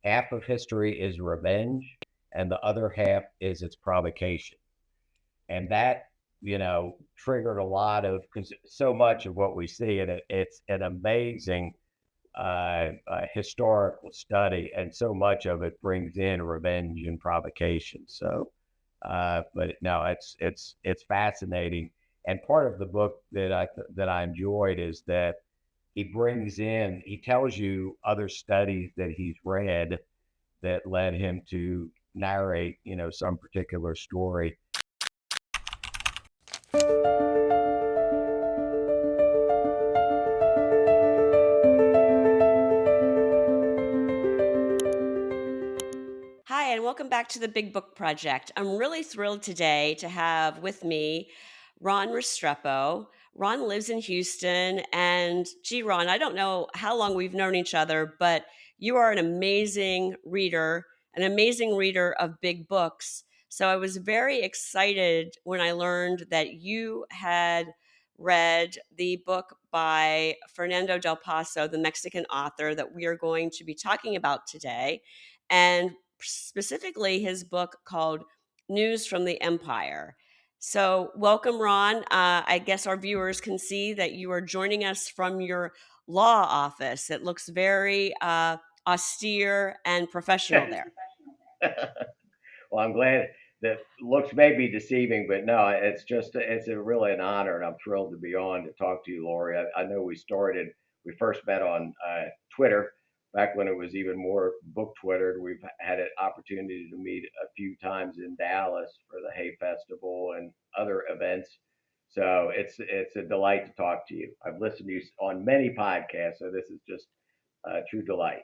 half of history is revenge and the other half is its provocation. And that, triggered a lot of, because so much of what we see, and it's an amazing historical study, and so much of it brings in revenge and provocation. So, but no, it's fascinating. And part of the book that I enjoyed is that he tells you other studies that he's read that led him to narrate, some particular story. Hi, and welcome back to the Big Book Project. I'm really thrilled today to have with me Ron Restrepo. Ron lives in Houston, and gee, Ron, I don't know how long we've known each other, but you are an amazing reader of big books. So I was very excited when I learned that you had read the book by Fernando Del Paso, the Mexican author that we are going to be talking about today. And specifically his book called News from the Empire. So, welcome, Ron. I guess our viewers can see that you are joining us from your law office. It looks very austere and professional there. Well, I'm glad that looks may be deceiving, but no, it's really an honor, and I'm thrilled to be on to talk to you, Lori. I know we first met on Twitter back when it was even more book Twitter. We've had an opportunity to meet a few times in Dallas for the Hay Festival and other events. So it's a delight to talk to you. I've listened to you on many podcasts, so this is just a true delight.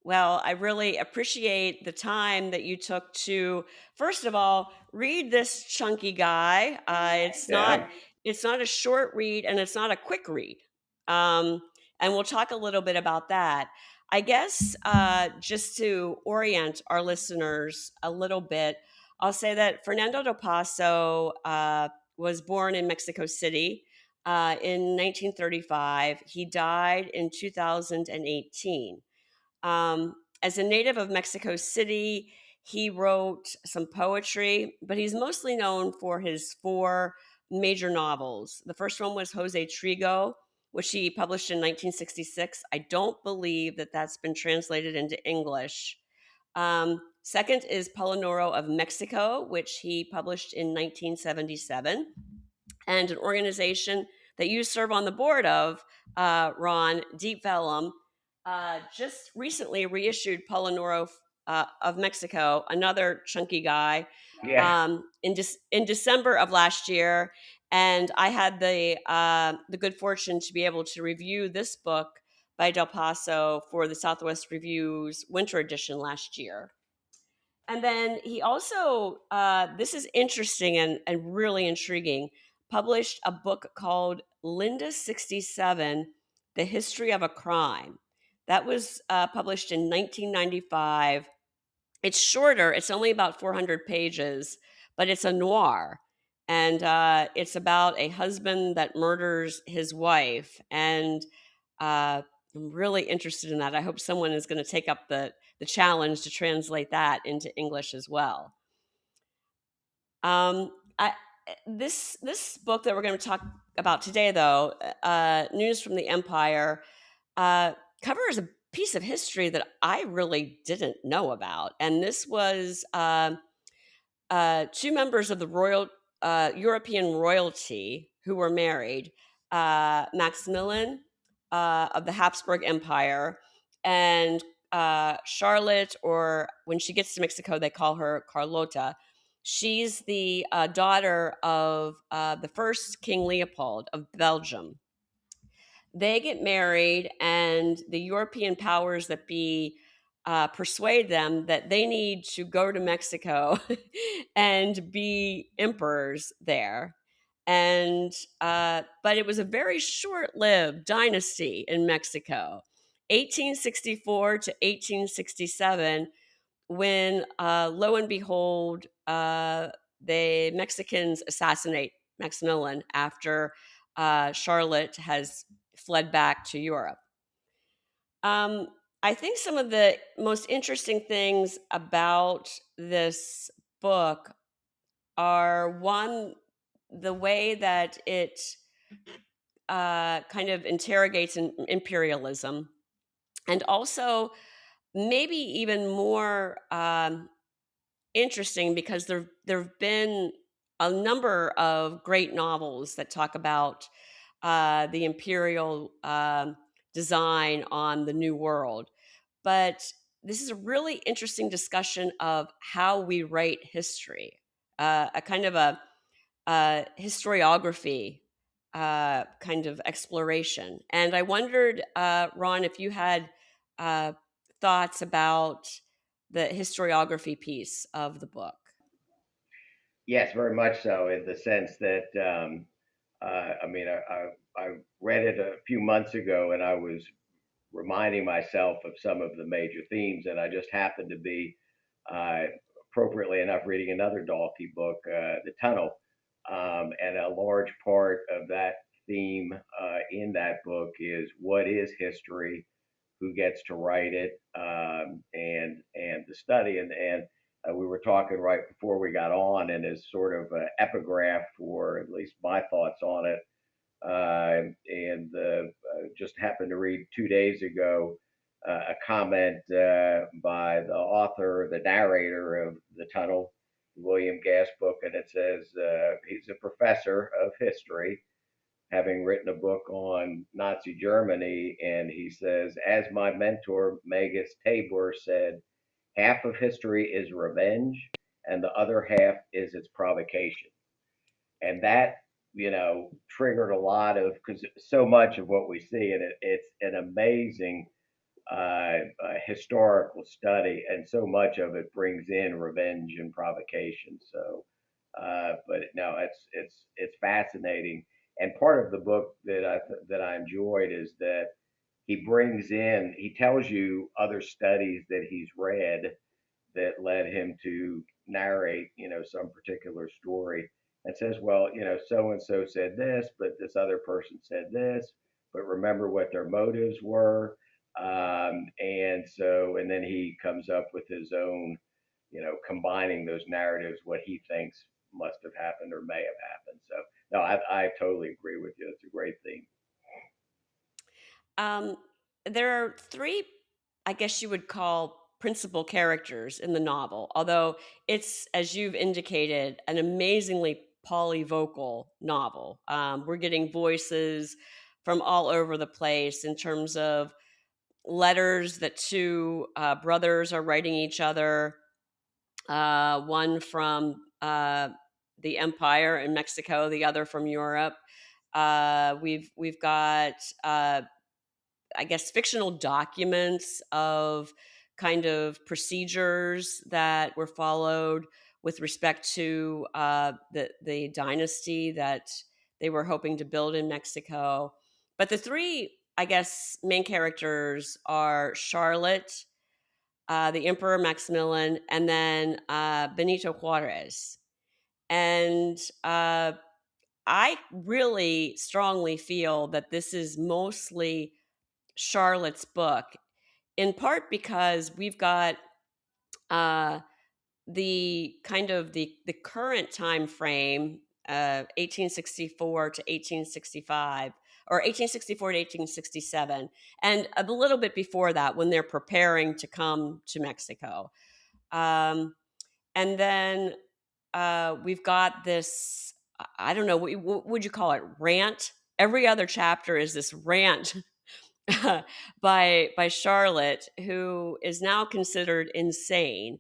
Well, I really appreciate the time that you took to, first of all, read this chunky guy. Yeah. It's not a short read, and it's not a quick read. Um, and we'll talk a little bit about that. I guess just to orient our listeners a little bit, I'll say that Fernando del Paso was born in Mexico City in 1935. He died in 2018. As a native of Mexico City, he wrote some poetry, but he's mostly known for his four major novels. The first one was Jose Trigo, which he published in 1966. I don't believe that that's been translated into English. Second is Palinuro of Mexico, which he published in 1977. And an organization that you serve on the board of, Ron, Deep Vellum, just recently reissued Palinuro of Mexico, another chunky guy, Yeah. in December of last year, and I had the good fortune to be able to review this book by Del Paso for the Southwest Review's winter edition last year. And then he also, this is interesting and really intriguing, published a book called Linda 67, The History of a Crime. That was published in 1995. It's shorter, it's only about 400 pages, but it's a noir. And it's about a husband that murders his wife. And I'm really interested in that. I hope someone is going to take up the challenge to translate that into English as well. I, this book that we're going to talk about today, though, News from the Empire, covers a piece of history that I really didn't know about, and this was two members of the royal European royalty who were married, Maximillan of the Habsburg Empire, and Charlotte, or when she gets to Mexico, they call her Carlota. She's the daughter of the first King Leopold of Belgium. They get married, and the European powers that be persuade them that they need to go to Mexico and be emperors there. And but it was a very short-lived dynasty in Mexico, 1864 to 1867, when lo and behold, the Mexicans assassinate Maximilian after Charlotte has fled back to Europe. Um, I think some of the most interesting things about this book are one, the way that it kind of interrogates imperialism, and also maybe even more interesting because there've been a number of great novels that talk about the imperial design on the New World. But this is a really interesting discussion of how we write history, a kind of a historiography kind of exploration. And I wondered, Ron, if you had uh, thoughts about the historiography piece of the book. Yes, very much so, in the sense that I mean, I read it a few months ago, and I was reminding myself of some of the major themes, and I just happened to be, uh, appropriately enough, reading another Dalkey book, The Tunnel, and a large part of that theme in that book is what is history, who gets to write it, and the study, and we were talking right before we got on, and as sort of an epigraph for at least my thoughts on it, and just happened to read 2 days ago a comment by the author, the narrator of The Tunnel, William Gass book, and it says he's a professor of history, having written a book on Nazi Germany, and he says, as my mentor Magus Tabor said, half of history is revenge, and the other half is its provocation. And that, triggered a lot of, because so much of what we see, and it's an amazing historical study, and so much of it brings in revenge and provocation. So, but no, it's fascinating. And part of the book that I enjoyed is that he tells you other studies that he's read that led him to narrate, some particular story, and says, well, so and so said this, but this other person said this, but remember what their motives were. And then he comes up with his own, combining those narratives, what he thinks must have happened or may have happened. So, no, I totally agree with you. It's a great theme. Um, there are three, I guess you would call, principal characters in the novel, although it's, as you've indicated, an amazingly polyvocal novel. We're getting voices from all over the place in terms of letters that two brothers are writing each other, one from the Empire in Mexico, the other from Europe. We've got I guess fictional documents of kind of procedures that were followed with respect to the dynasty that they were hoping to build in Mexico. But the three, I guess, main characters are Charlotte, the Emperor Maximillan, and then Benito Juarez. And I really strongly feel that this is mostly Charlotte's book, in part because we've got uh, the kind of the current time frame, 1864 to 1865, or 1864 to 1867, and a little bit before that when they're preparing to come to Mexico. Um, and then we've got this, I don't know, what would you call it, rant? Every other chapter is this rant by Charlotte, who is now considered insane,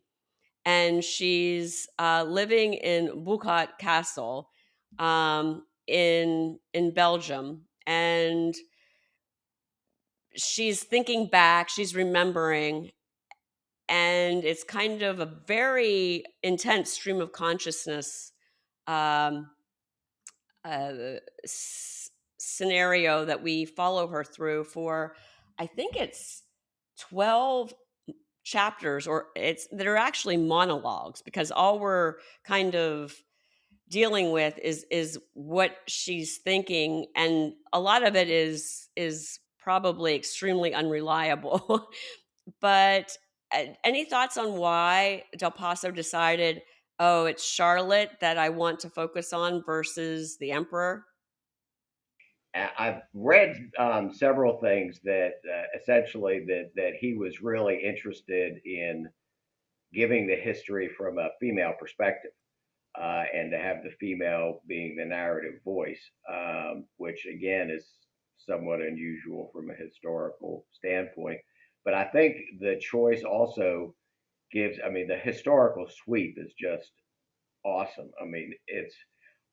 and she's living in Buchat Castle, in Belgium, and she's thinking back, she's remembering, and it's kind of a very intense stream of consciousness um, uh, scenario that we follow her through for, I think it's 12 chapters, or it's that are actually monologues, because all we're kind of dealing with is what she's thinking, and a lot of it is probably extremely unreliable. But any thoughts on why Del Paso decided, oh, it's Charlotte that I want to focus on versus the emperor? I've read several things that essentially that he was really interested in giving the history from a female perspective, and to have the female being the narrative voice, which again is somewhat unusual from a historical standpoint. But I think the choice also gives, I mean, the historical sweep is just awesome. I mean,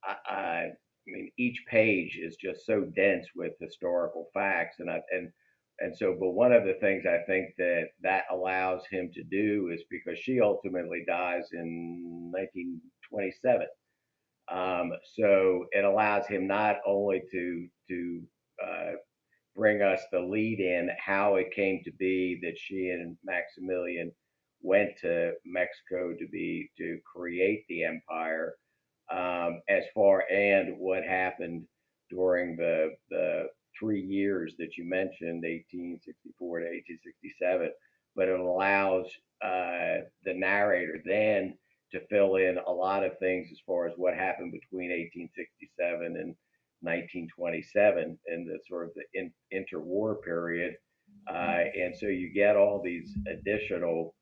I mean, each page is just so dense with historical facts, and so. But one of the things I think that allows him to do is because she ultimately dies in 1927. So it allows him not only to uh, bring us the lead in how it came to be that she and Maximilian went to Mexico to create the empire, as far and what happened during the 3 years that you mentioned, 1864 to 1867. But it allows the narrator then to fill in a lot of things as far as what happened between 1867 and 1927 in the sort of the interwar period. And so you get all these additional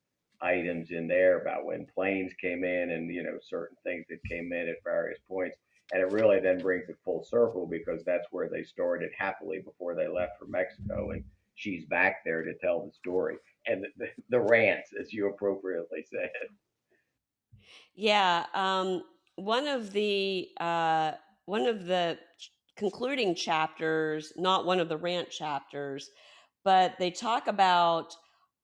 items in there about when planes came in and certain things that came in at various points, and it really then brings it full circle because that's where they started happily before they left for Mexico, and she's back there to tell the story and the rants, as you appropriately said. Yeah, one of the concluding chapters, not one of the rant chapters, but they talk about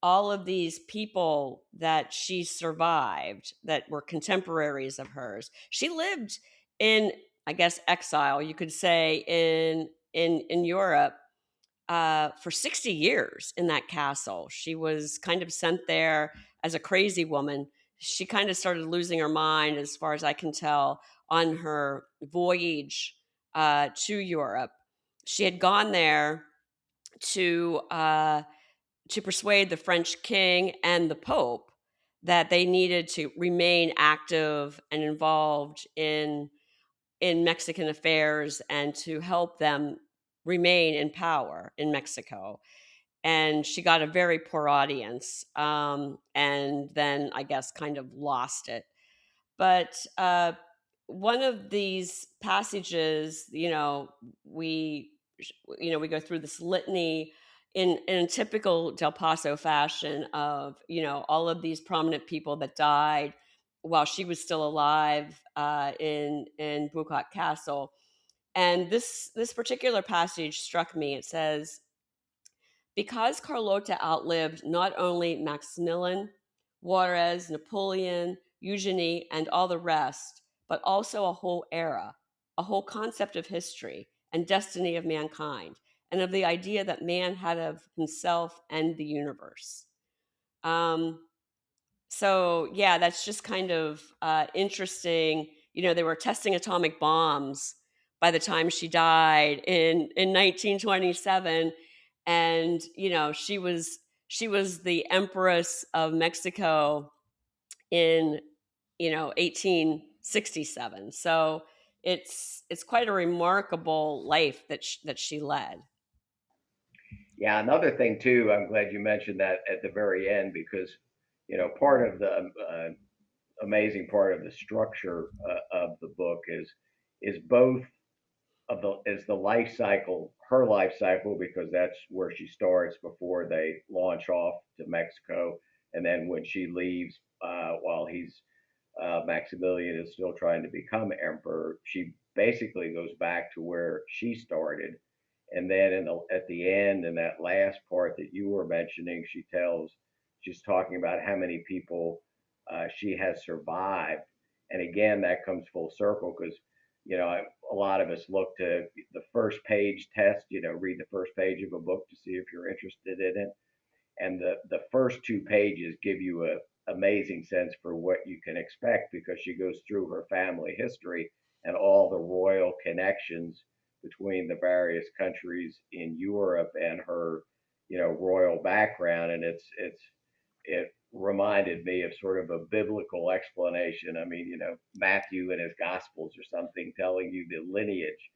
all of these people that she survived that were contemporaries of hers. She lived in, I guess, exile, you could say, in Europe for 60 years in that castle. She was kind of sent there as a crazy woman. She kind of started losing her mind, as far as I can tell, on her voyage to Europe. She had gone there to uh, to persuade the French king and the Pope that they needed to remain active and involved in Mexican affairs and to help them remain in power in Mexico. And she got a very poor audience, and then I guess kind of lost it. But one of these passages, we we go through this litany in typical Del Paso fashion of all of these prominent people that died while she was still alive in Bucot Castle. And this particular passage struck me. It says, because Carlota outlived not only Maximilian, Juarez, Napoleon, Eugenie, and all the rest, but also a whole era, a whole concept of history and destiny of mankind, and of the idea that man had of himself and the universe. Um, so yeah, that's just kind of interesting. They were testing atomic bombs by the time she died in 1927, and she was the Empress of Mexico in 1867. So it's quite a remarkable life that she led. Yeah, another thing too, I'm glad you mentioned that at the very end because part of the amazing part of the structure of the book is both of the is the life cycle, her life cycle, because that's where she starts before they launch off to Mexico, and then when she leaves, while he's Maximilian is still trying to become emperor, she basically goes back to where she started, and then at the end, in that last part that you were mentioning, she's talking about how many people she has survived, and again that comes full circle because a lot of us look to the first page test, read the first page of a book to see if you're interested in it, and the first two pages give you a amazing sense for what you can expect because she goes through her family history and all the royal connections between the various countries in Europe and her, royal background, and it reminded me of sort of a biblical explanation. I mean, Matthew in his Gospels or something telling you the lineage.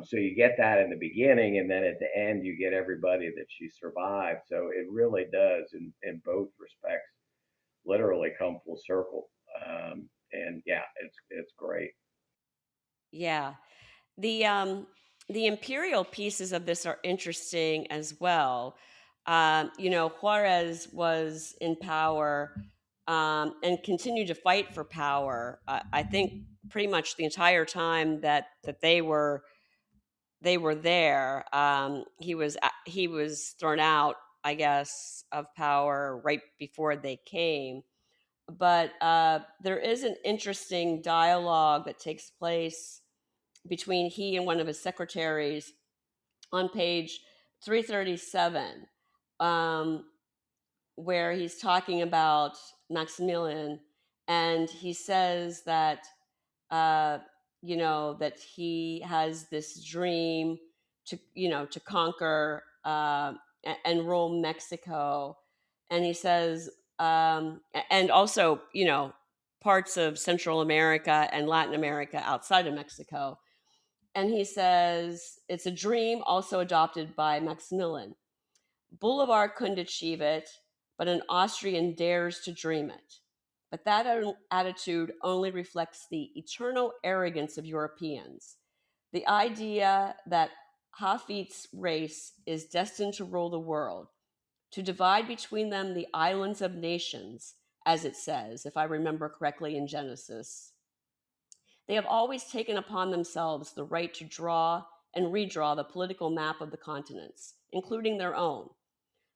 So you get that in the beginning, and then at the end you get everybody that she survived. So it really does, in both respects, literally come full circle. And yeah, it's great. Yeah. The um the imperial pieces of this are interesting as well. Juarez was in power and continued to fight for power. I think pretty much the entire time that they were there. He was thrown out, I guess, of power right before they came. But there is an interesting dialogue that takes place between he and one of his secretaries on page 337, um, where he's talking about Maximilian, and he says that uh, that he has this dream to conquer and rule Mexico, and he says, and also parts of Central America and Latin America outside of Mexico. And he says it's a dream also adopted by Maximilian. Bolivar couldn't achieve it, but an Austrian dares to dream it. But that attitude only reflects the eternal arrogance of Europeans. The idea that Hafid's race is destined to rule the world, to divide between them the islands of nations, as it says, if I remember correctly in Genesis. They have always taken upon themselves the right to draw and redraw the political map of the continents, including their own,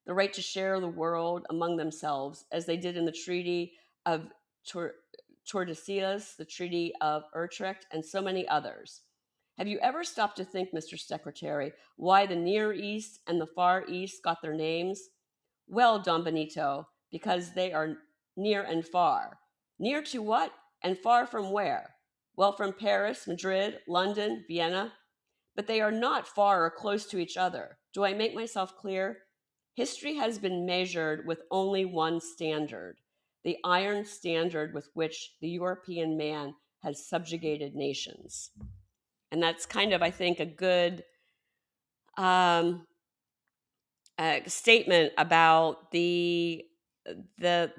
the right to share the world among themselves, as they did in the Treaty of Tordesillas, the Treaty of Utrecht, and so many others. Have you ever stopped to think, Mr. Secretary, why the Near East and the Far East got their names? Well, Don Benito, because they are near and far. Near to what? And far from where? Well, from Paris, Madrid, London, Vienna. But they are not far or close to each other. Do I make myself clear? History has been measured with only one standard, the iron standard with which the European man has subjugated nations. And that's kind of, I think, a good um, statement about the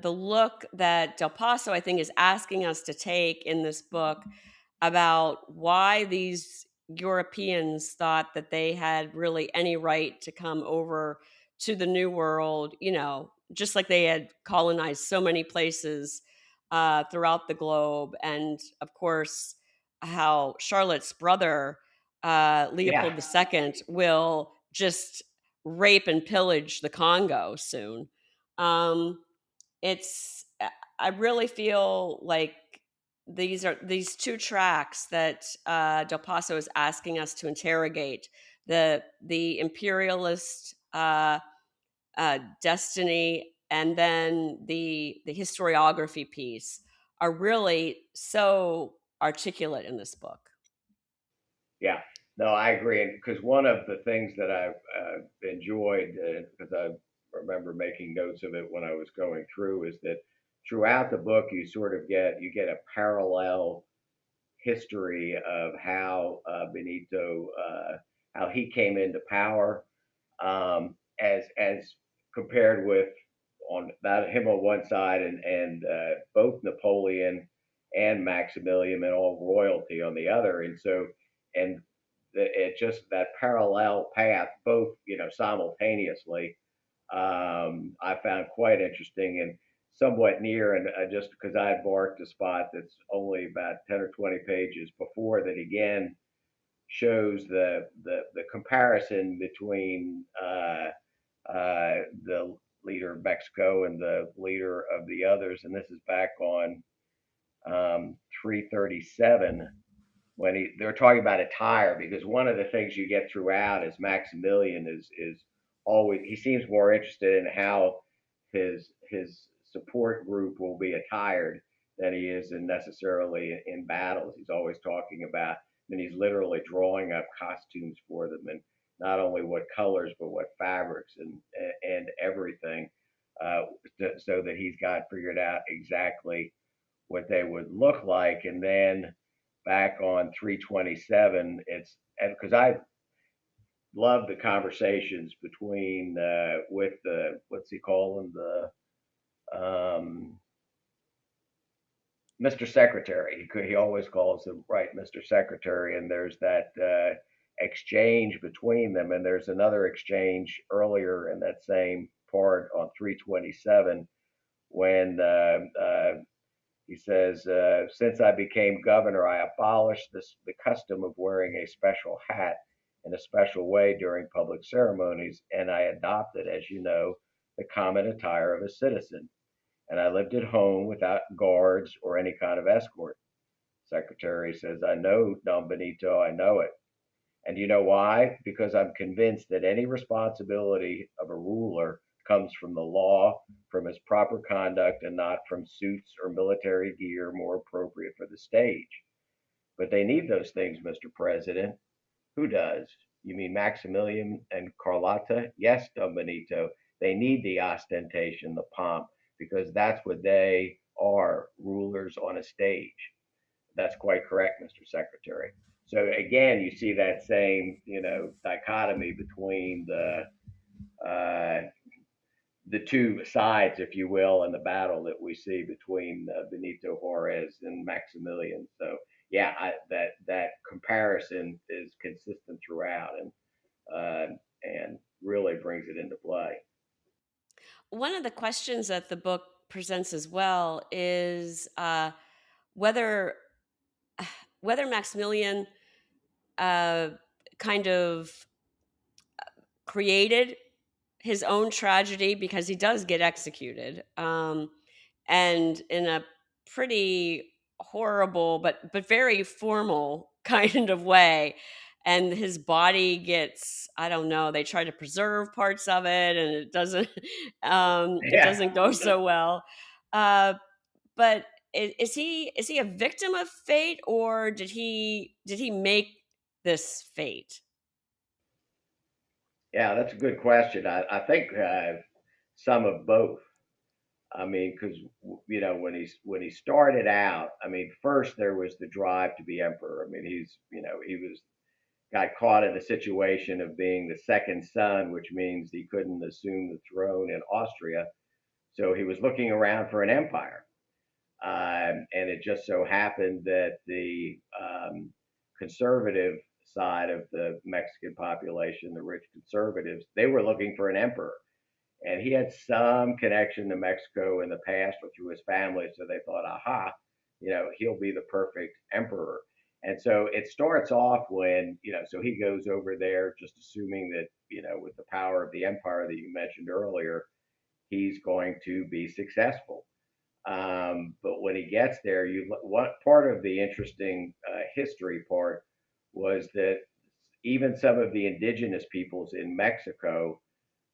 look that Del Paso, I think, is asking us to take in this book about why these Europeans thought that they had really any right to come over to the New World, just like they had colonized so many places throughout the globe. And of course, how Charlotte's brother, Yeah, Leopold II, will just rape and pillage the Congo soon. Um, it's I really feel like these two tracks that Del Paso is asking us to interrogate, the imperialist destiny, and then the historiography piece, are really so articulate in this book. yeah. No, I agree. And because one of the things that I enjoyed, because I remember making notes of it when I was going through, is that throughout the book you sort of get a parallel history of how Benito, how he came into power, as compared with on that him on one side, and both Napoleon and Maximilian and all royalty on the other, and so and it just that parallel path, both simultaneously, I found quite interesting and somewhat near, and just because I had marked a spot that's only about 10 or 20 pages before that again shows the comparison between the leader of Mexico and the leader of the others, and this is back on 337 when they're talking about attire, because one of the things you get throughout is Maximilian is always, he seems more interested in how his support group will be attired than he is in necessarily in battles. He's always talking about, and he's literally drawing up costumes for them, and not only what colors but what fabrics and everything, uh, so that he's got figured out exactly what they would look like. And then back on 327, it's because I love the conversations between with the what's he calling the Mr. Secretary. He always calls him right, Mr. Secretary, and there's that exchange between them, and there's another exchange earlier in that same part on 327 when he says, "Since I became governor, I abolished the custom of wearing a special hat in a special way during public ceremonies, and I adopted, as you know, the common attire of a citizen. And I lived at home without guards or any kind of escort." Secretary says, "I know, Don Benito, I know it. And you know why? Because I'm convinced that any responsibility of a ruler comes from the law, from his proper conduct, and not from suits or military gear more appropriate for the stage. But they need those things, Mr. President." "Who does? You mean Maximilian and Carlotta?" "Yes, Don Benito. They need the ostentation, the pomp, because that's what they are, rulers on a stage." "That's quite correct, Mr. Secretary." So again, you see that same, dichotomy between uh, the two sides, if you will, in the battle that we see between Benito Juarez and Maximilian. So yeah, that comparison is consistent throughout, and really brings it into play. One of the questions that the book presents as well is whether whether Maximilian uh, kind of created his own tragedy, because he does get executed, and in a pretty horrible but very formal kind of way. And his body gets, I don't know, they try to preserve parts of it, and it Yeah, doesn't go so well. Uh, but is he a victim of fate, or did he make this fate? yeah, that's a good question. I think some of both. I mean, because when he started out, I mean, first there was the drive to be emperor. I mean, he was got caught in the situation of being the second son, which means he couldn't assume the throne in Austria. So he was looking around for an empire. And it just so happened that the conservative side of the Mexican population, the rich conservatives, they were looking for an emperor. And he had some connection to Mexico in the past or through his family. So they thought, aha, he'll be the perfect emperor. And so it starts off when, so he goes over there just assuming that, with the power of the empire that you mentioned earlier, he's going to be successful. But when he gets there, what part of the interesting history part was that even some of the indigenous peoples in Mexico,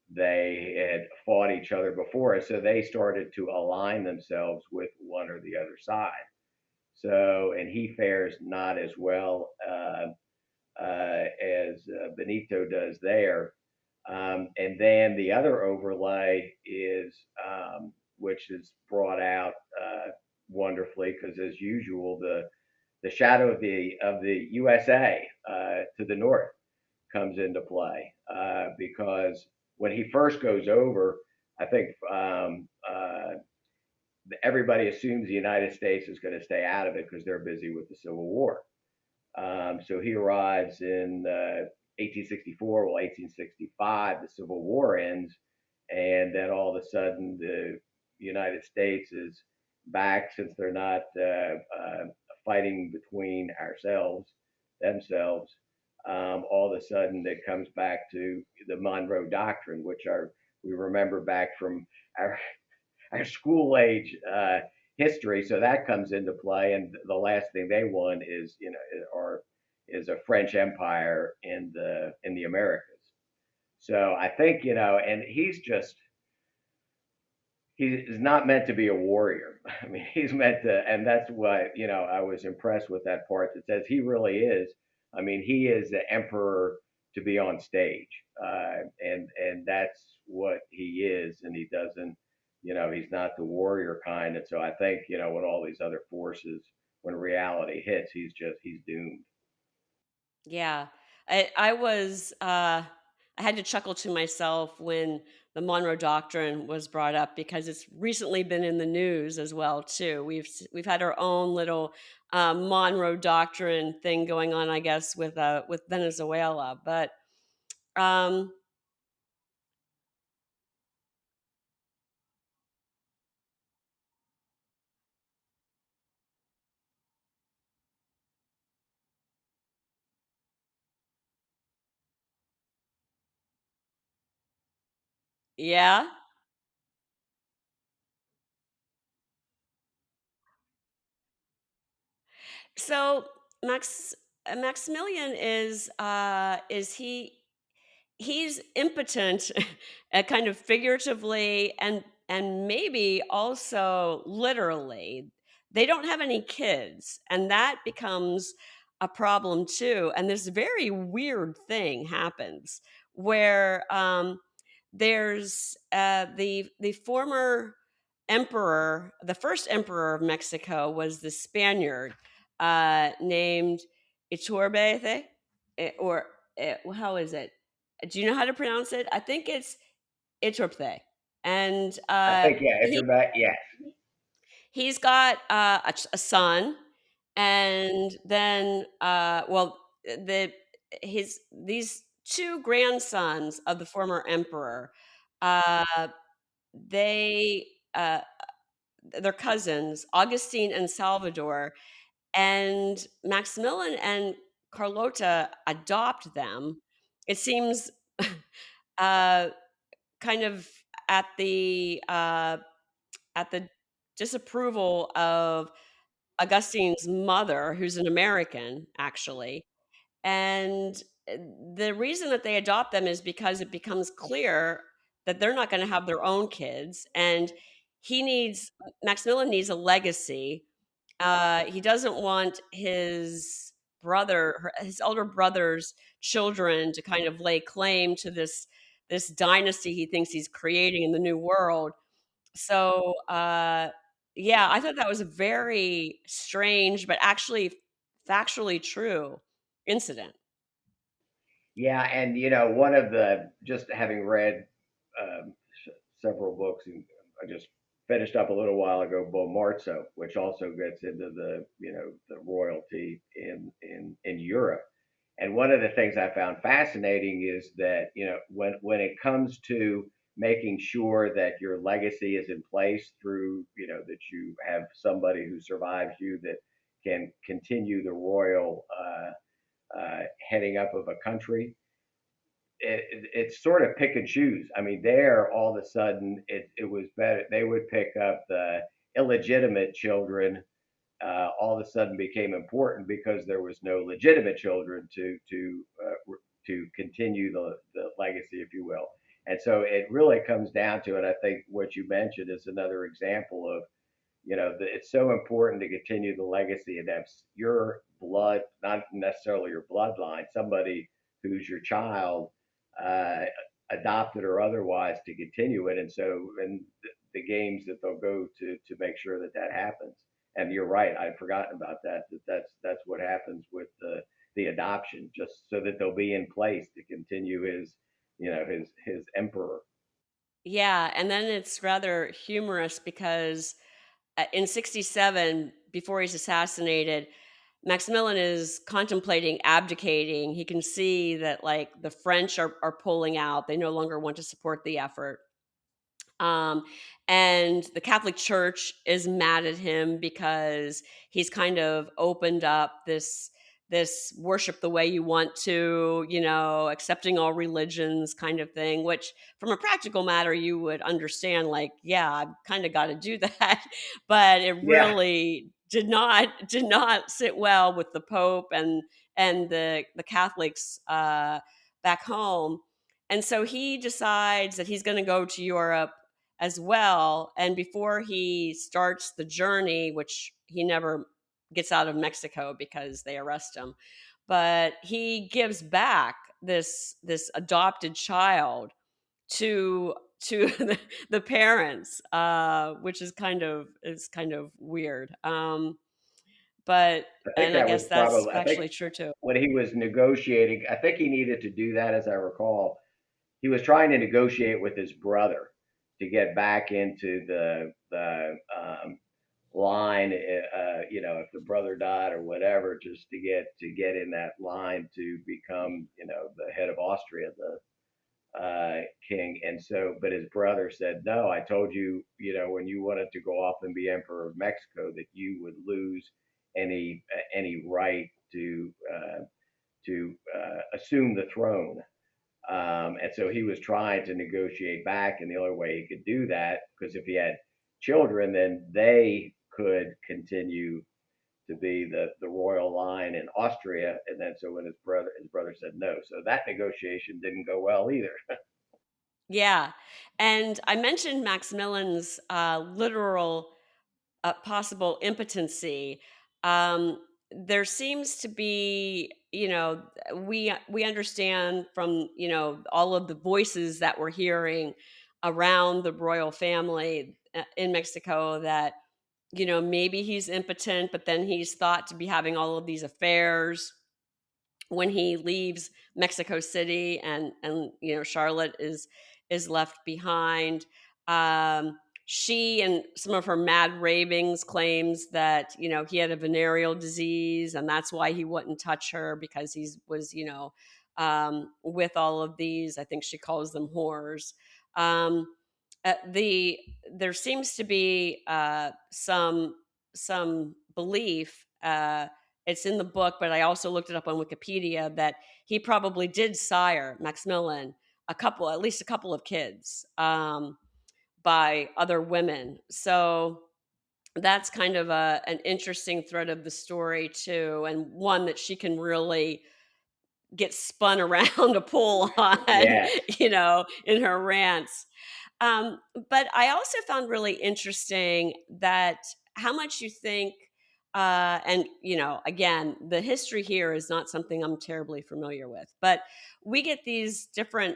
they had fought each other before, so they started to align themselves with one or the other side. So, and he fares not as well as Benito does there. And then the other overlay is, which is brought out wonderfully, because as usual, the shadow of the USA to the north comes into play, because when he first goes over, I think everybody assumes the United States is going to stay out of it because they're busy with the Civil War. So he arrives in 1864. Well, 1865, the Civil War ends, and then all of a sudden the United States is back, since they're not fighting between themselves. All of a sudden, it comes back to the Monroe Doctrine, which we remember back from our school age history. So that comes into play, and the last thing they want is or is a French Empire in the Americas. So I think and he's not meant to be a warrior. I mean, he's meant to, and that's why I was impressed with that part that says he really is. I mean, he is the emperor to be on stage, and that's what he is, and he doesn't, he's not the warrior kind, and so I think with all these other forces, when reality hits, he's doomed. Yeah. I was I had to chuckle to myself when the Monroe Doctrine was brought up because it's recently been in the news as well too. We've had our own little Monroe Doctrine thing going on, I guess, with Venezuela. But um, yeah. So Maximilian is he's impotent kind of figuratively and maybe also literally. They don't have any kids, and that becomes a problem too. And this very weird thing happens where there's the former emperor, the first emperor of Mexico was the Spaniard named Iturbide, or how is it? Do you know how to pronounce it? I think it's Iturbide, and I think, yeah, if you're back, yeah. he's got a son, and then well, the his these two grandsons of the former emperor, uh, they they're cousins, Augustine and Salvador, and Maximilian and Carlota adopt them. It seems uh, kind of at the uh, at the disapproval of Augustine's mother, who's an American, actually. And the reason that they adopt them is because it becomes clear that they're not going to have their own kids. And he needs, Maximilian needs a legacy. He doesn't want his elder brother's children to kind of lay claim to this dynasty he thinks he's creating in the new world. So, yeah, I thought that was a very strange, but actually factually true incident. Yeah, and one of the just having read several books, and I just finished up a little while ago Marzo, which also gets into the royalty in Europe. And one of the things I found fascinating is that when it comes to making sure that your legacy is in place through that you have somebody who survives you that can continue the royal heading up of a country, it's sort of pick and choose. I mean, there all of a sudden it was better. They would pick up the illegitimate children. All of a sudden became important because there was no legitimate children to continue the legacy, if you will. And so it really comes down to it. I think what you mentioned is another example of it's so important to continue the legacy and have your blood, not necessarily your bloodline, somebody who's your child, uh, adopted or otherwise, to continue it. And so, and the games that they'll go to make sure that that happens. And you're right, I'd forgotten about that. That's what happens with the adoption, just so that they'll be in place to continue his emperor. Yeah, and then it's rather humorous because in 67, before he's assassinated, Maximilian is contemplating abdicating. He can see that like the French are pulling out. They no longer want to support the effort. Um, and the Catholic Church is mad at him because he's kind of opened up this worship the way you want to, accepting all religions kind of thing, which from a practical matter you would understand, like, yeah, I've kind of got to do that. But it Yeah, really did not sit well with the Pope and the Catholics back home. And so he decides that he's going to go to Europe as well. And before he starts the journey, which he never gets out of Mexico because they arrest him, but he gives back this adopted child to the parents, which is kind of weird. But I think and I that was guess that's probably, I think actually true too. when he was negotiating, I think he needed to do that, as I recall. He was trying to negotiate with his brother to get back into the line. If the brother died or whatever, just to get in that line to become, the head of Austria, the king. And so, but his brother said, "No, I told you, when you wanted to go off and be emperor of Mexico, that you would lose any right to assume the throne." And so he was trying to negotiate back, and the only way he could do that, because if he had children, then they could continue to be the royal line in Austria. And then so when his brother said no, so that negotiation didn't go well either. Yeah, and I mentioned Maximilian's literal possible impotency. There seems to be, we understand from all of the voices that we're hearing around the royal family in Mexico that maybe he's impotent, but then he's thought to be having all of these affairs when he leaves Mexico City, and Charlotte is left behind. She, and some of her mad ravings, claims that he had a venereal disease and that's why he wouldn't touch her, because he was with all of these, I think she calls them whores. Um, there seems to be some belief. It's in the book, but I also looked it up on Wikipedia, that he probably did sire Maximilian at least a couple of kids, by other women. So that's kind of an interesting thread of the story too, and one that she can really get spun around to pull on, Yes. in her rants. But I also found really interesting that how much you think, and again, the history here is not something I'm terribly familiar with, but we get these different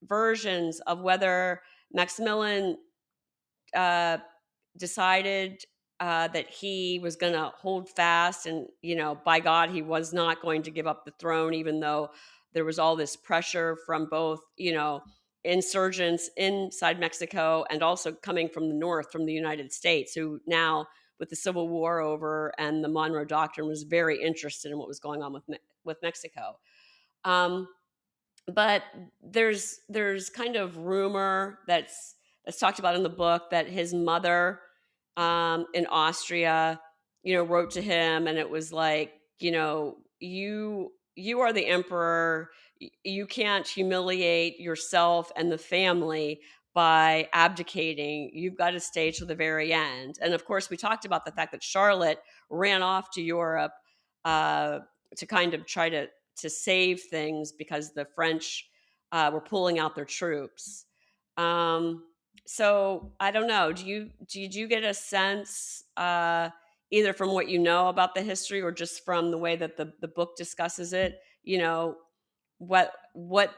versions of whether Maximilian uh, decided that he was going to hold fast, and by God, he was not going to give up the throne, even though there was all this pressure from both insurgents inside Mexico and also coming from the north, from the United States, who now, with the Civil War over and the Monroe Doctrine, was very interested in what was going on with Mexico. Um, but there's kind of rumor that's talked about in the book that his mother, in Austria, wrote to him, and it was like, you are the emperor. You can't humiliate yourself and the family by abdicating. You've got to stay to the very end. And of course, we talked about the fact that Charlotte ran off to Europe, uh, to kind of try to save things because the French were pulling out their troops. Um, so I don't know. Did you get a sense, either from what you know about the history or just from the way that the book discusses it? What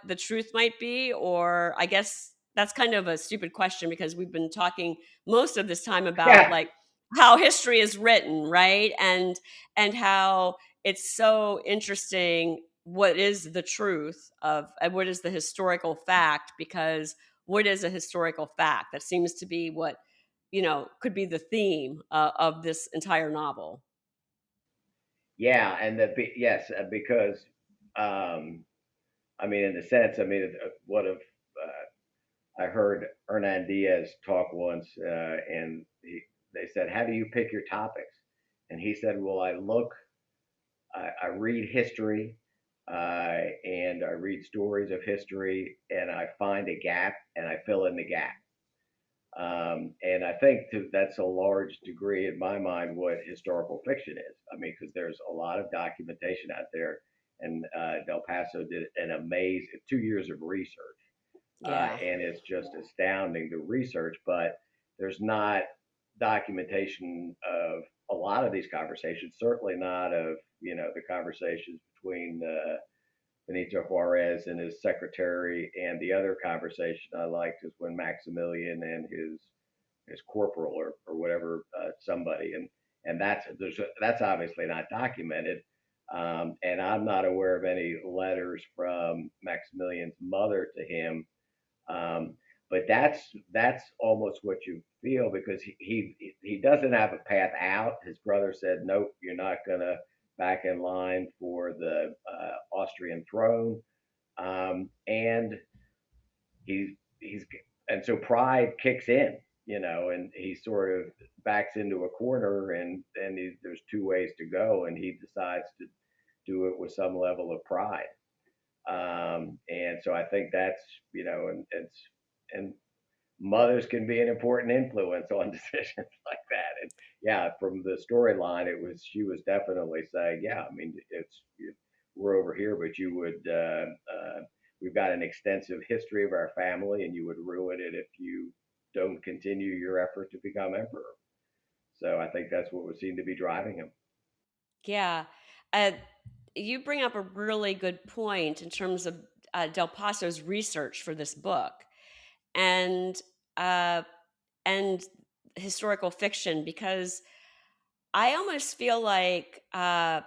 the truth might be, or I guess that's kind of a stupid question because we've been talking most of this time about, Yeah. like, how history is written, right? And how it's so interesting what is the truth of, and what is the historical fact, because what is a historical fact? That seems to be what could be the theme of this entire novel. Yeah. And yes, because, I mean, in the sense, I mean, what if I heard Hernan Diaz talk once, and they said, "How do you pick your topics?" And he said, "Well, I read history, and I read stories of history, and I find a gap, and I fill in the gap." And I think that's a large degree, in my mind, what historical fiction is. I mean, because there's a lot of documentation out there, and Del Paso did an amazing 2 years of research, Yeah. and it's just astounding the research. But there's not documentation of a lot of these conversations. Certainly not of the conversations between Benito Juarez and his secretary. And the other conversation I liked is when Maximilian and his corporal or whatever, somebody, and that's obviously not documented. And I'm not aware of any letters from Maximilian's mother to him. um, but that's almost what you feel, because he doesn't have a path out. His brother said, "Nope, you're not gonna back in line for the Austrian throne," and he's and so pride kicks in, and he sort of backs into a corner, and there's two ways to go, and he decides to do it with some level of pride. And so I think that's, and mothers can be an important influence on decisions like that. And yeah, from the storyline, she was definitely saying, yeah, I mean, we're over here, but we've got an extensive history of our family, and you would ruin it if you don't continue your effort to become emperor. So I think that's what would seem to be driving him. Yeah. Uh, you bring up a really good point in terms of Del Paso's research for this book, and uh, and historical fiction, because I almost feel like Del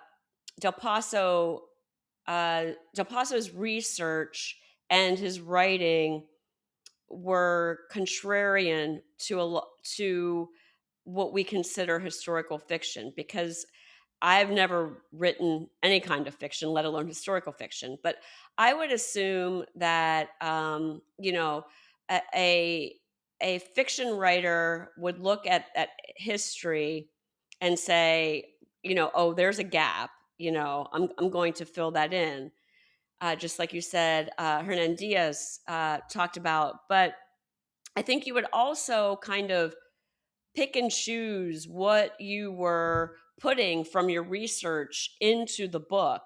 Paso Del Paso's research and his writing were contrarian to what we consider historical fiction, because I've never written any kind of fiction, let alone historical fiction. But I would assume that a a a fiction writer would look at history and say, oh, there's a gap. I'm going to fill that in, just like you said, Hernan Diaz talked about. But I think you would also kind of pick and choose what you were putting from your research into the book,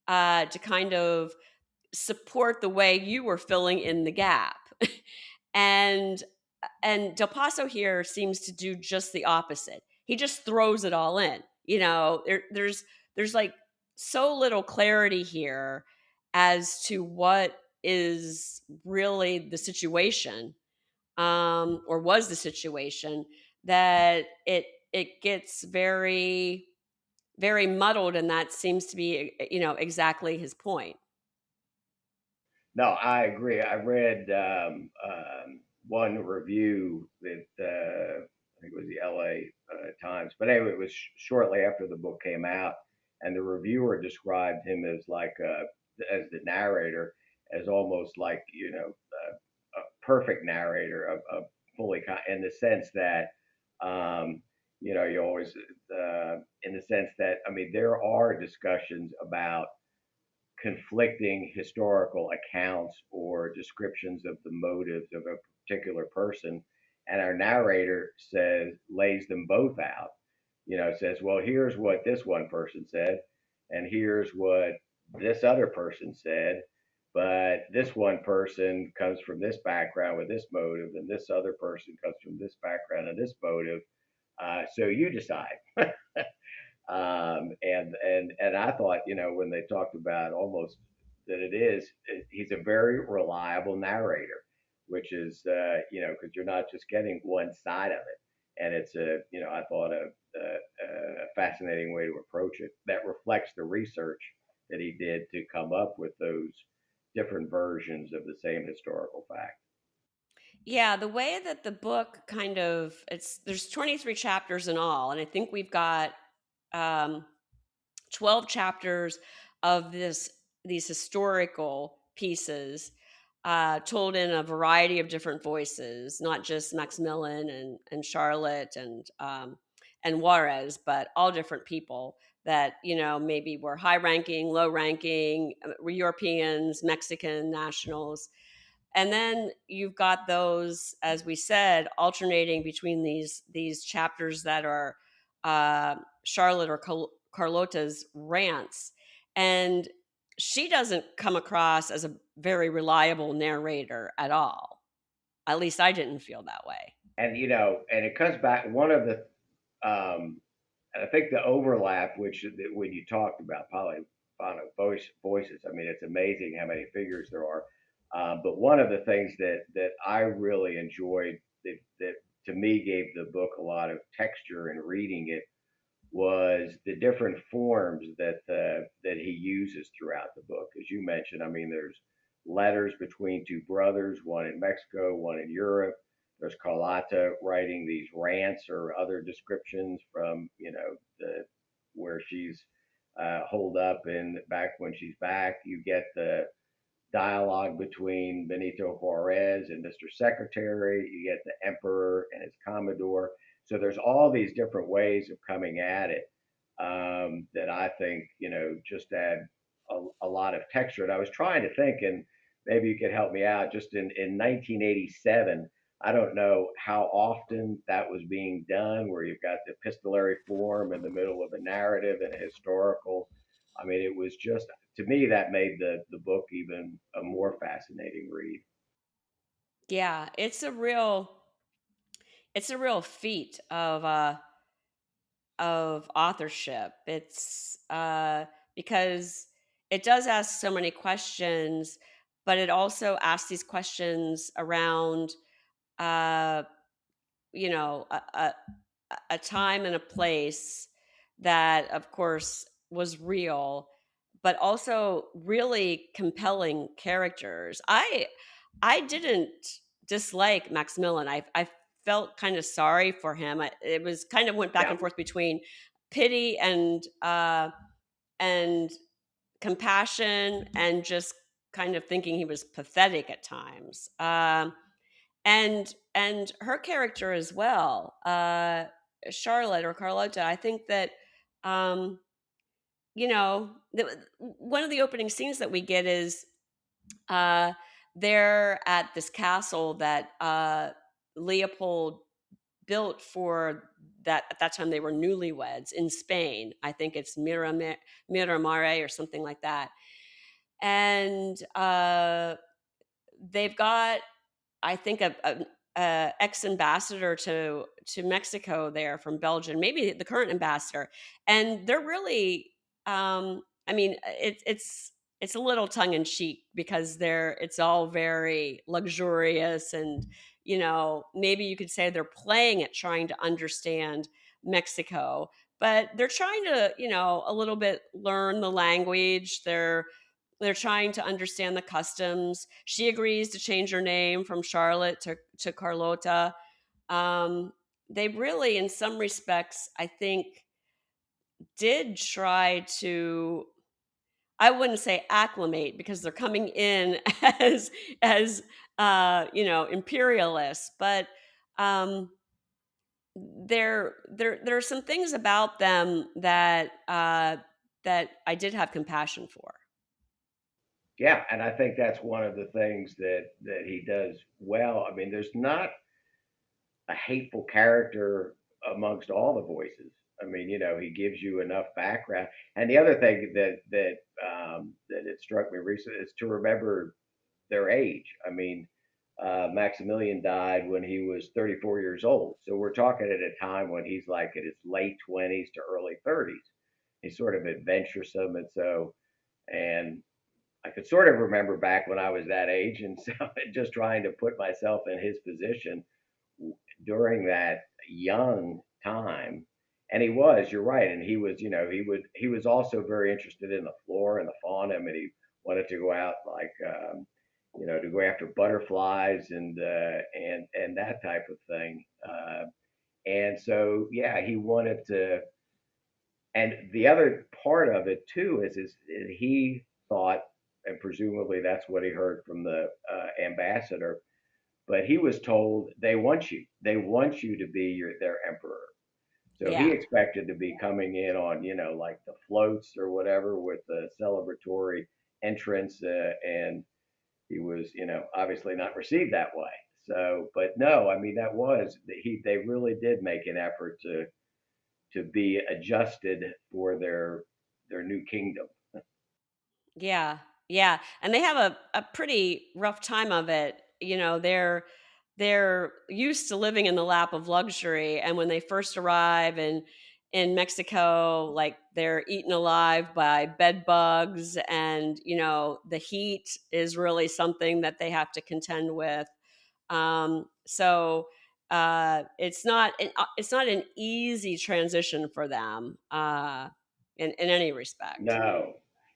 to kind of support the way you were filling in the gap. and and Del Paso here seems to do just the opposite. He just throws it all in. There's like so little clarity here as to what is really the situation, or was the situation, that it gets very very muddled, and that seems to be exactly his point. No, I agree. I read one review that I think it was the LA Times, but anyway, it was shortly after the book came out, and the reviewer described him as as the narrator, as almost like, a perfect narrator, of fully in the sense that, you always, in the sense that, I mean, there are discussions about conflicting historical accounts or descriptions of the motives of a particular person, and our narrator lays them both out. Says, well, here's what this one person said, and here's what this other person said, but this one person comes from this background with this motive, and this other person comes from this background and this motive. So you decide. And I thought, when they talked about almost that he's a very reliable narrator, which is, because you're not just getting one side of it, and it's I thought a fascinating way to approach it that reflects the research that he did to come up with those different versions of the same historical fact. Yeah, the way that the book kind of, there's 23 chapters in all, and I think we've got um 12 chapters of these historical pieces, told in a variety of different voices, not just Maximilian and Charlotte and Juarez, but all different people that maybe were high ranking, low ranking, Europeans, Mexican nationals. And then you've got those, as we said, alternating between these chapters that are Charlotte or Carlota's rants. And she doesn't come across as a very reliable narrator at all. At least I didn't feel that way. And and it comes back, one of the, I think the overlap, which when you talked about I don't know, voices. I mean, it's amazing how many figures there are. But one of the things that I really enjoyed that to me gave the book a lot of texture in reading it was the different forms that he uses throughout the book. As you mentioned, I mean, there's letters between two brothers, one in Mexico, one in Europe. There's Carlotta writing these rants or other descriptions from the where she's holed up and back when she's back. You get the dialogue between Benito Juarez and Mr. Secretary. You get the Emperor and his Commodore. So there's all these different ways of coming at it that I think just add a lot of texture. And I was trying to think, and maybe you could help me out. Just in 1987, I don't know how often that was being done, where you've got the epistolary form in the middle of a narrative and a historical. I mean, it was just to me that made the book even a more fascinating read. Yeah, it's a real feat of authorship. It's because it does ask so many questions, but it also asks these questions around uh, a time and a place that, of course, was real, but also really compelling characters. I didn't dislike Maximillian. I felt kind of sorry for him. It was kind of went back Yeah, and forth between pity and compassion and just kind of thinking he was pathetic at times. And her character as well, Charlotte or Carlotta. I think that um, one of the opening scenes that we get is uh, they're at this castle that Leopold built for that. At that time, they were newlyweds in Spain. I think it's Miramare or something like that. And they've got, I think, a ex ambassador to Mexico there from Belgium, maybe the current ambassador, and they're really, I mean, it's a little tongue in cheek because it's all very luxurious, and maybe you could say they're playing it, trying to understand Mexico, but they're trying to a little bit learn the language. They're trying to understand the customs. She agrees to change her name from Charlotte to Carlota. Um, they really, in some respects, I think, did try to. I wouldn't say acclimate because they're coming in as imperialists, but um, there are some things about them that I did have compassion for. yeah, and I think that's one of the things that he does well. I mean, there's not a hateful character amongst all the voices. I mean, he gives you enough background. And the other thing that it struck me recently is to remember their age. I mean, Maximilian died when he was 34 years old. So we're talking at a time when he's like in his late 20s to early 30s. He's sort of adventuresome. And I could sort of remember back when I was that age. And so just trying to put myself in his position during that young time. And he was, you're right. And he was, he was also very interested in the flora and the fauna. I mean, he wanted to go out like, to go after butterflies and that type of thing. And so, yeah, he wanted to. And the other part of it too is he thought, and presumably that's what he heard from the ambassador, but he was told they want you. They want you to be their emperor. So he Yeah. expected to be coming in on, like the floats or whatever with the celebratory entrance, and he was, obviously not received that way. So, but no, I mean that was they really did make an effort to be adjusted for their new kingdom. Yeah, yeah, and they have a pretty rough time of it. They're used to living in the lap of luxury, and when they first arrive in Mexico, like they're eaten alive by bed bugs, and the heat is really something that they have to contend with. So it's not an easy transition for them in any respect. No,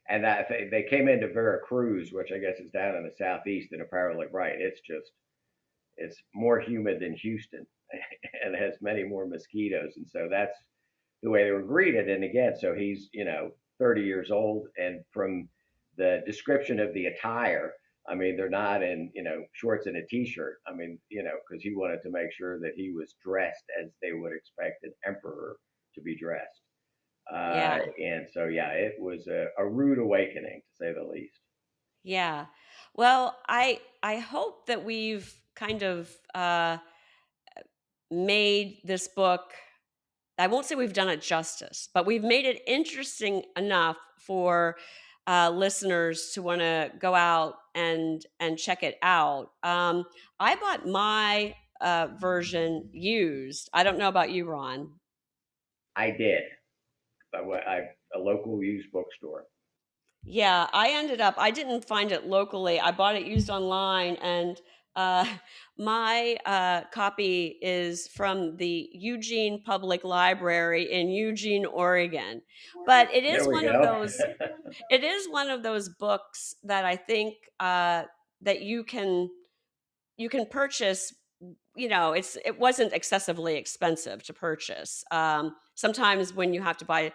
and that they came into Veracruz, which I guess is down in the southeast, and apparently, right, it's more humid than Houston, and has many more mosquitoes, and so that's the way they were greeted. And again, so he's 30 years old, and from the description of the attire, I mean, they're not in shorts and a t-shirt. I mean, because he wanted to make sure that he was dressed as they would expect an emperor to be dressed. Yeah. And so, yeah, it was a rude awakening, to say the least. Yeah. Well, I hope that we've kind of made this book. I won't say we've done it justice, but we've made it interesting enough for listeners to want to go out and check it out. I bought my version used. I don't know about you, Ron. I did. A local used bookstore. Yeah, I didn't find it locally. I bought it used online, and uh, my copy is from the Eugene Public Library in Eugene, Oregon. But There we go. it is one of those books that I think that you can purchase. It wasn't excessively expensive to purchase. Sometimes when you have to buy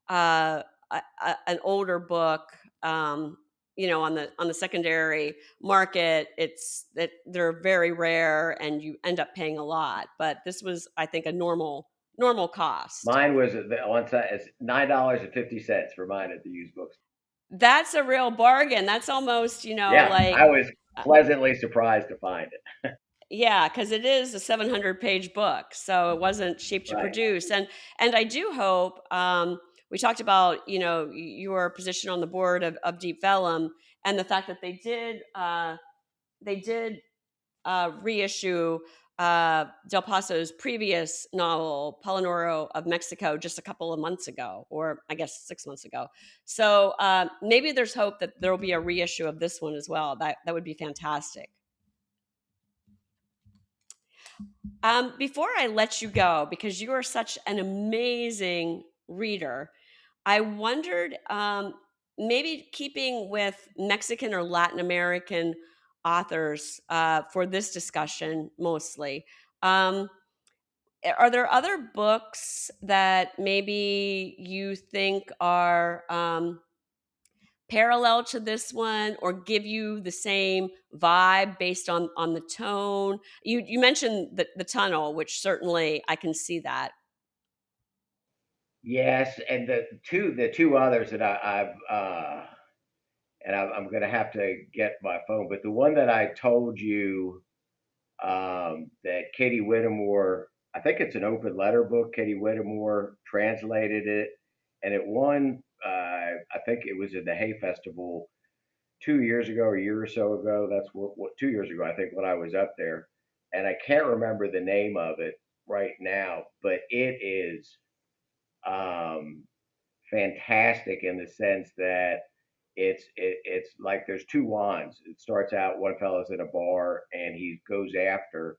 an older book, um, on the secondary market, it's that they're very rare and you end up paying a lot. But this was, I think, a normal cost. Mine was on site. It's $9.50 for mine at the used books. That's a real bargain. That's almost, Yeah, I like was pleasantly surprised to find it. yeah, because it is a 700-page book, so it wasn't cheap to Right. produce. And I do hope, we talked about your position on the board of Deep Vellum, and the fact that they did reissue Del Paso's previous novel, Palinuro of Mexico, just a couple of months ago, or I guess 6 months ago. So maybe there's hope that there will be a reissue of this one as well. That would be fantastic. Before I let you go, because you are such an amazing reader, I wondered, maybe keeping with Mexican or Latin American authors for this discussion mostly. Um, are there other books that maybe you think are parallel to this one, or give you the same vibe based on the tone? You mentioned the tunnel, which certainly I can see that. Yes, and the two others that I'm going to have to get my phone, but the one that I told you, that Katie Whittemore, I think it's an open letter book. Katie Whittemore translated it, and it won. I think it was at the Hay Festival 2 years ago, a year or so ago. That's what 2 years ago, I think, when I was up there, and I can't remember the name of it right now, but it is um, fantastic in the sense that it's like there's two wands. It starts out one fellow's in a bar and he goes after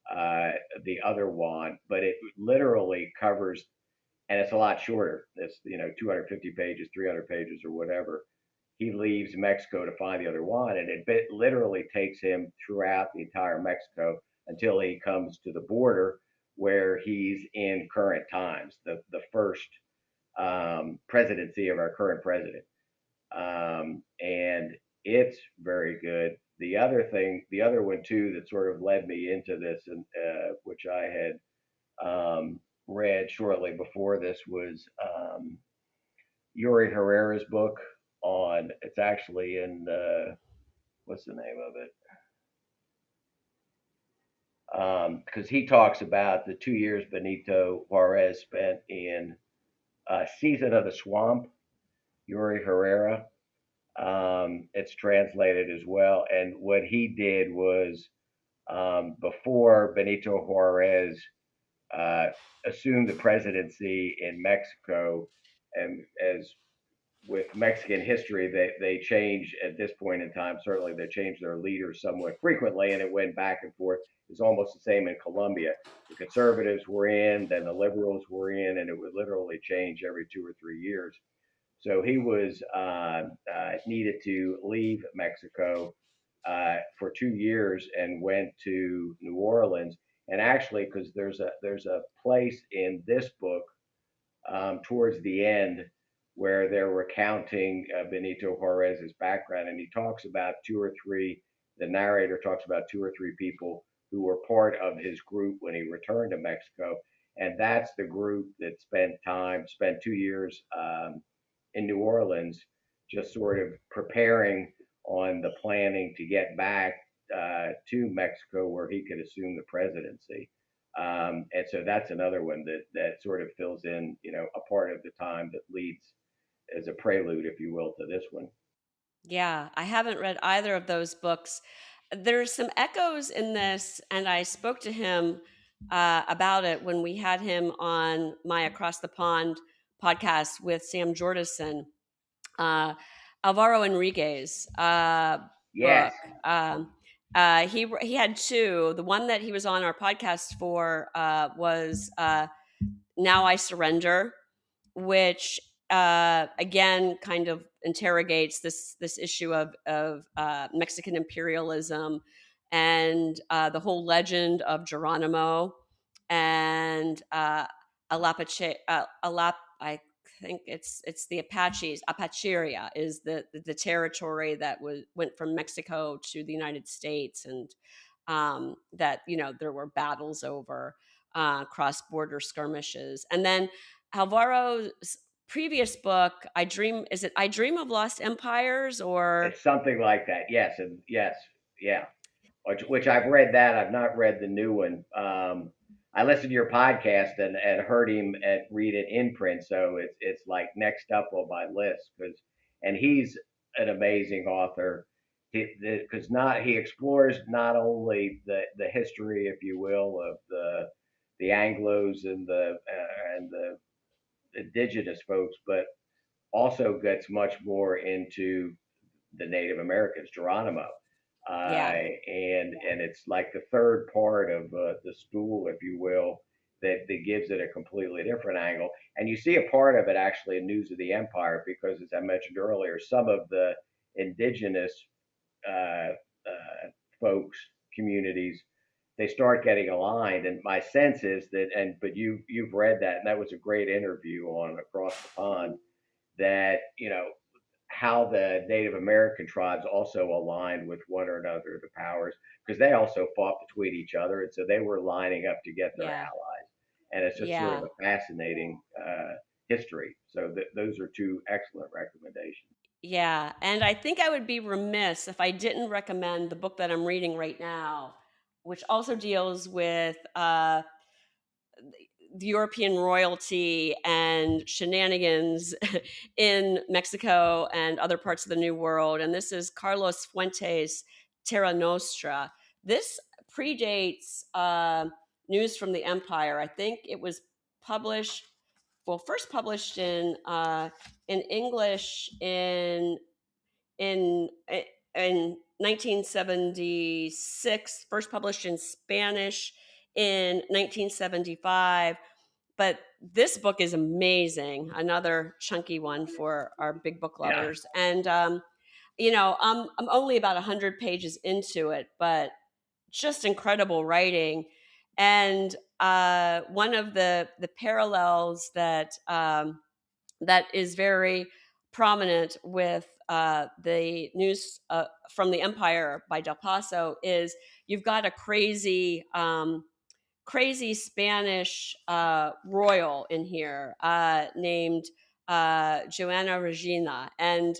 uh, the other wand, but it literally covers, and it's a lot shorter. It's 250 pages, 300 pages, or whatever. He leaves Mexico to find the other wand, and it literally takes him throughout the entire Mexico until he comes to the border where he's in current times, the first presidency of our current president. And it's very good. The other one too, that sort of led me into this, and which I had read shortly before this, was Yuri Herrera's book on. It's actually in what's the name of it? Because he talks about the 2 years Benito Juarez spent in Season of the Swamp. Yuri Herrera. It's translated as well. And what he did was, before Benito Juarez uh, assumed the presidency in Mexico. And as with Mexican history, they change at this point in time. Certainly, they change their leaders somewhat frequently, and it went back and forth. It's almost the same in Colombia. The conservatives were in, then the liberals were in, and it would literally change every 2 or 3 years. So he was needed to leave Mexico for 2 years and went to New Orleans. And actually, because there's a place in this book towards the end where they're recounting Benito Juarez's background, and he talks about two or three. The narrator talks about two or three people who were part of his group when he returned to Mexico, and that's the group that spent 2 years in New Orleans, just sort of preparing on the planning to get back to Mexico where he could assume the presidency. And so that's another one that sort of fills in, a part of the time that leads as a prelude, if you will, to this one. Yeah, I haven't read either of those books. There's some echoes in this, and I spoke to him about it when we had him on my Across the Pond podcast with Sam Jordison. Alvaro Enrique's Yes, book. He had two. The one that he was on our podcast for was Now I Surrender, which again kind of interrogates this issue of Mexican imperialism and the whole legend of Geronimo and I think it's the Apaches. Apacheria is the territory that went from Mexico to the United States, and that there were battles over cross border skirmishes, and then Alvaro's previous book, I Dream of Lost Empires, or it's something like that. Yes, and yes, yeah. Which I've read that. I've not read the new one. I listened to your podcast and heard him read it in print, so it's like next up on my list and he's an amazing author. Because not he explores not only the history, if you will, of the Anglos and the indigenous folks, but also gets much more into the Native Americans, Geronimo, yeah, and it's like the third part of the stool, if you will, that gives it a completely different angle. And you see a part of it actually in News of the Empire, because as I mentioned earlier, some of the indigenous uh, folks communities, they start getting aligned. And my sense is that, and but you've read that, and that was a great interview on Across the Pond. That how the Native American tribes also aligned with one or another of the powers, because they also fought between each other, and so they were lining up to get their yeah, allies. And it's just sort of yeah. a fascinating history. So those are two excellent recommendations. Yeah, and I think I would be remiss if I didn't recommend the book that I'm reading right now, which also deals with the European royalty and shenanigans in Mexico and other parts of the New World. And this is Carlos Fuentes' Terra Nostra. This predates News from the Empire. I think it was published, first published in English in in 1976, first published in Spanish in 1975. But this book is amazing, another chunky one for our big book Yeah, lovers. And I'm only about 100 pages into it, but just incredible writing. And one of the parallels that is very prominent with the News from the Empire by Del Paso is you've got a crazy Spanish royal in here named Joanna Regina, and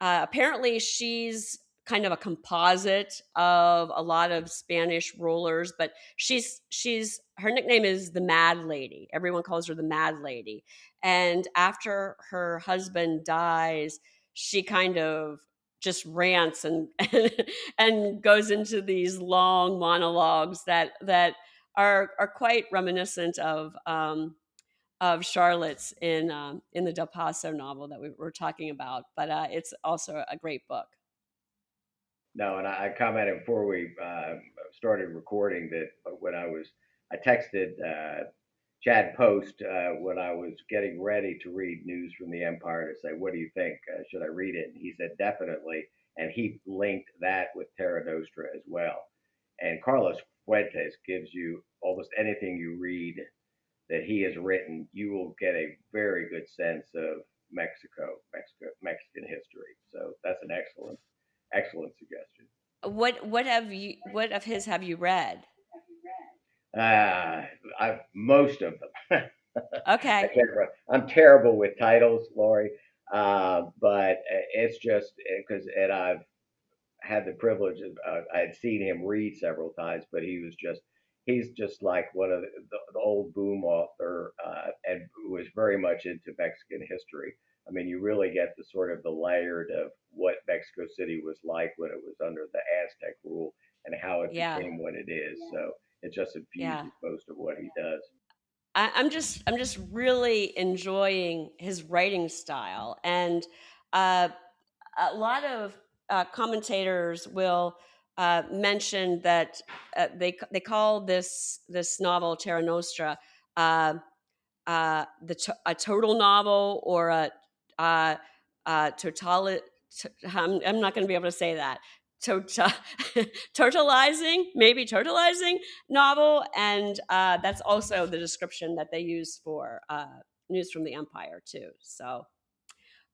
apparently, she's kind of a composite of a lot of Spanish rulers, but she's her nickname is the Mad Lady. Everyone calls her the Mad Lady. And after her husband dies, she kind of just rants and and goes into these long monologues that are quite reminiscent of Charlotte's in the Del Paso novel that we were talking about. But it's also a great book. No, and I commented before we started recording that I texted Chad Post when I was getting ready to read News from the Empire to say, what do you think? Should I read it? And he said, definitely. And he linked that with Terra Nostra as well. And Carlos Fuentes gives you almost anything you read that he has written, you will get a very good sense of Mexican history. So that's an excellent suggestion. What of his have you read? Most of them. Okay. I'm terrible with titles, Lori, but it's just because, and I've had the privilege of I had seen him read several times, but he's just like one of the old boom author, and was very much into Mexican history. I mean, you really get the sort of the layered of what Mexico City was like when it was under the Aztec rule and how it Yeah. became what it is. So it just Yeah. infuses most of what he does. I'm just really enjoying his writing style, and uh, a lot of commentators will mention that they call this novel Terra Nostra uh, a total novel or a uh, total. I'm not going to be able to say that. Total, maybe totalizing novel, and that's also the description that they use for News from the Empire too. So,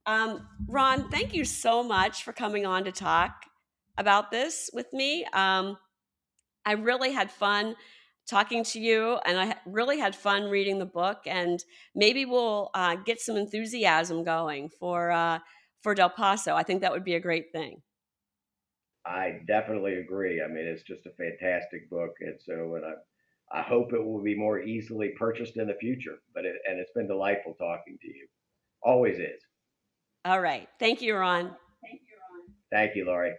Ron, thank you so much for coming on to talk about this with me. I really had fun talking to you, and I really had fun reading the book. And maybe we'll get some enthusiasm going for Del Paso. I think that would be a great thing. I definitely agree. I mean, it's just a fantastic book, and I hope it will be more easily purchased in the future. And it's been delightful talking to you. Always is. All right. Thank you, Ron. Thank you, Laurie.